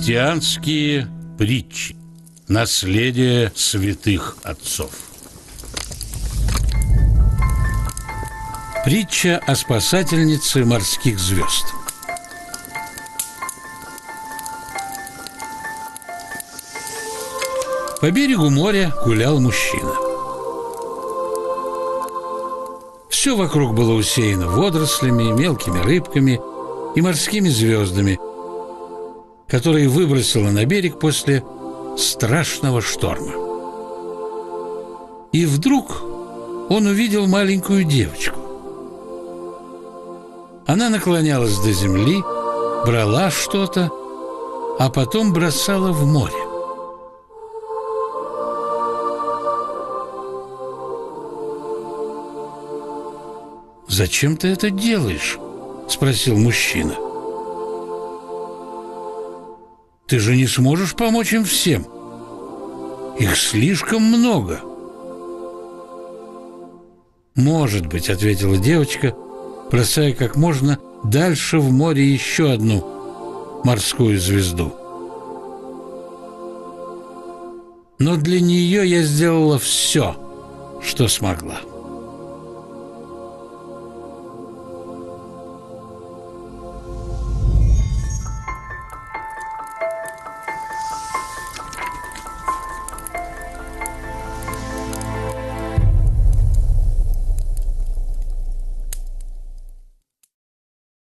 Христианские притчи. Наследие святых отцов. Притча о спасательнице морских звезд. По берегу моря гулял мужчина. Все вокруг было усеяно водорослями, мелкими рыбками и морскими звездами, которые выбросило на берег после страшного шторма. И вдруг он увидел маленькую девочку. Она наклонялась до земли, брала что-то, а потом бросала в море. «Зачем ты это делаешь?» – спросил мужчина. «Ты же не сможешь помочь им всем. Их слишком много». «Может быть», – ответила девочка, бросая как можно дальше в море еще одну морскую звезду. «Но для нее я сделала все, что смогла».